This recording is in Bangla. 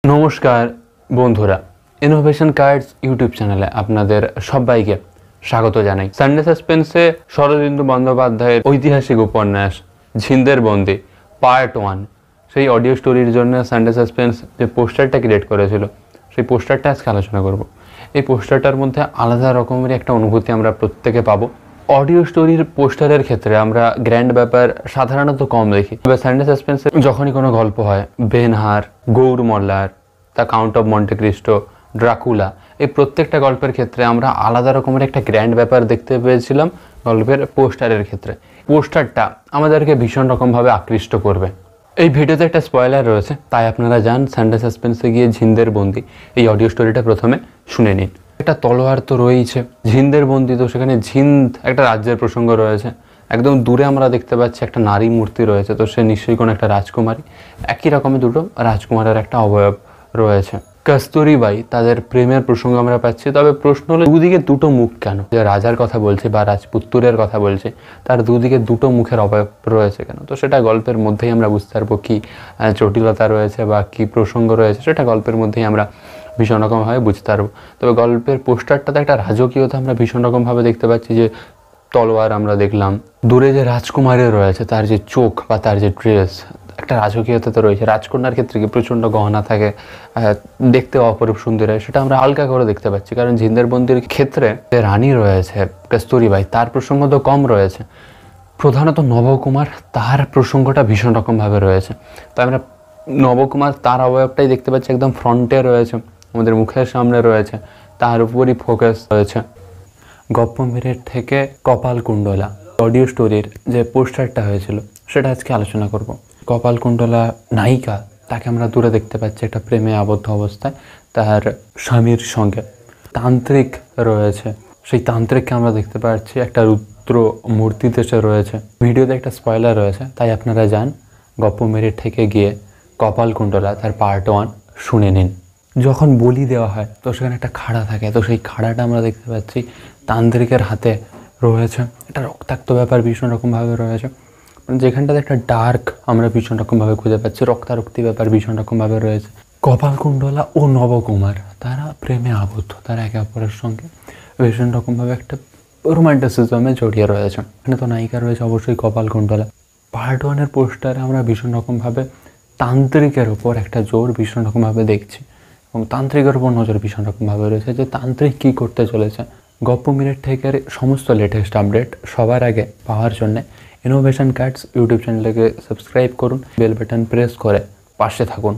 নমস্কার বন্ধুরা, ইনোভেশন কার্ডস ইউটিউব চ্যানেলে আপনাদের সবাইকে স্বাগত জানাই। সানডে সাসপেন্সে শরদিন্দু বন্দ্যোপাধ্যায়ের ঐতিহাসিক উপন্যাস ঝিন্দের বন্দি পার্ট 1 সেই অডিও স্টোরির জন্য সানডে সাসপেন্স যে পোস্টারটা ক্রিয়েট করেছিল সেই পোস্টারটা আজকে আলোচনা করব। এই পোস্টারটার মধ্যে আলাদা রকমের একটা অনুভূতি আমরা প্রত্যেকে পাবো। অডিও স্টোরির পোস্টারের ক্ষেত্রে আমরা গ্র্যান্ড ব্যাপার সাধারণত কম দেখি, তবে সানডে সাসপেন্সে যখনই কোনো গল্প হয়, Ben Hur, Gour Mallar, the Count of Monte Cristo, Dracula, এই প্রত্যেকটা গল্পের ক্ষেত্রে আমরা আলাদা রকমের একটা গ্র্যান্ড ব্যাপার দেখতে পেয়েছিলাম গল্পের পোস্টারের ক্ষেত্রে। পোস্টারটা আমাদেরকে ভীষণ রকমভাবে আকৃষ্ট করবে। এই ভিডিওতে একটা স্পয়লার রয়েছে, তাই আপনারা যান সানডে সাসপেন্সে গিয়ে ঝিন্দের বন্দি এই অডিও স্টোরিটা প্রথমে শুনে নিন। একটা তলোয়ার তো রয়েছে, ঝিন্দের বন্দি তো সেখানে ঝিন্দ একটা রাজ্যের প্রসঙ্গ রয়েছে। একদম দূরে আমরা দেখতে পাচ্ছি একটা নারী মূর্তি রয়েছে, তো সে নিশ্চয়ই কোনো একটা রাজকুমারী। একই রকমের দুটো রাজকুমারের একটা অবয়ব রয়েছে। কস্তুরীবাই, তাদের প্রেমের প্রসঙ্গ আমরা পাচ্ছি। তবে প্রশ্ন হলো দুদিকে দুটো মুখ কেন? যে রাজার কথা বলছে বা রাজপুত্তুরের কথা বলছে, তার দুদিকে দুটো মুখের অবয়ব রয়েছে কেন? তো সেটা গল্পের মধ্যেই আমরা বুঝতে পারবো কি জটিলতা রয়েছে বা কি প্রসঙ্গ রয়েছে, সেটা গল্পের মধ্যেই আমরা ভীষণ রকমভাবে বুঝতে পারবো। তবে গল্পের পোস্টারটাতে একটা রাজকীয়তা আমরা ভীষণ রকমভাবে দেখতে পাচ্ছি। যে তলোয়ার আমরা দেখলাম, দূরে যে রাজকুমারী রয়েছে তার যে চোখ বা তার যে ড্রেস, একটা রাজকীয়তা তো রয়েছে। রাজকন্যার ক্ষেত্রে কি প্রচণ্ড গহনা থাকে, দেখতে অপরূপ সুন্দর হয়, সেটা আমরা হালকা করে দেখতে পাচ্ছি। কারণ ঝিন্দের বন্দির ক্ষেত্রে যে রানী রয়েছে কস্তুরীবাই, তার প্রসঙ্গ তো কম রয়েছে। প্রধানত নবকুমার, তার প্রসঙ্গটা ভীষণ রকমভাবে রয়েছে। তো আমরা নবকুমার তার অবয়বটাই দেখতে পাচ্ছি, একদম ফ্রন্টে রয়েছে, আমাদের মুখের সামনে রয়েছে, তার উপরই ফোকাস রয়েছে। গপ্পমেরের থেকে কপালকুণ্ডলা অডিও স্টোরির যে পোস্টারটা হয়েছিল সেটা আজকে আলোচনা করব। কপালকুণ্ডলা নায়িকা, তাকে আমরা দূরে দেখতে পাচ্ছি একটা প্রেমে আবদ্ধ অবস্থায় তার স্বামীর সঙ্গে। তান্ত্রিক রয়েছে, সেই তান্ত্রিককে আমরা দেখতে পাচ্ছি একটা রুদ্র মূর্তিতে সে রয়েছে। ভিডিওতে একটা স্পয়লার রয়েছে, তাই আপনারা যান গপ্পমেরের থেকে গিয়ে কপালকুণ্ডলা তার পার্ট 1 শুনে নিন। যখন বলি দেওয়া হয় তো সেখানে একটা খাড়া থাকে, তো সেই খাড়াটা আমরা দেখতে পাচ্ছি তান্ত্রিকের হাতে রয়েছে। একটা রক্তাক্ত ব্যাপার ভীষণ রকমভাবে রয়েছে, যেখানটাতে একটা ডার্ক আমরা ভীষণ রকমভাবে খুঁজে পাচ্ছি, রক্তারক্তি ব্যাপার ভীষণ রকমভাবে রয়েছে। কপালকুণ্ডলা ও নবকুমার তারা প্রেমে আবদ্ধ, তারা একে অপরের সঙ্গে ভীষণ রকমভাবে একটা রোমান্টিসিজমে জড়িয়ে রয়েছে। এখানে তো নায়িকা রয়েছে অবশ্যই কপালকুণ্ডলা। পার্ট 1-এর পোস্টারে আমরা ভীষণ রকমভাবে তান্ত্রিকের ওপর একটা জোর ভীষণ রকমভাবে দেখছি, এবং তান্ত্রিকের উপর নজর ভীষণ রকমভাবে রয়েছে যে তান্ত্রিক কী করতে চলেছে। গপ্পমেরের ঠেকের সমস্ত লেটেস্ট আপডেট সবার আগে পাওয়ার জন্য ইনোভেশন কার্ডস ইউটিউব চ্যানেলকে সাবস্ক্রাইব করুন, বেল বাটন প্রেস করে পাশে থাকুন।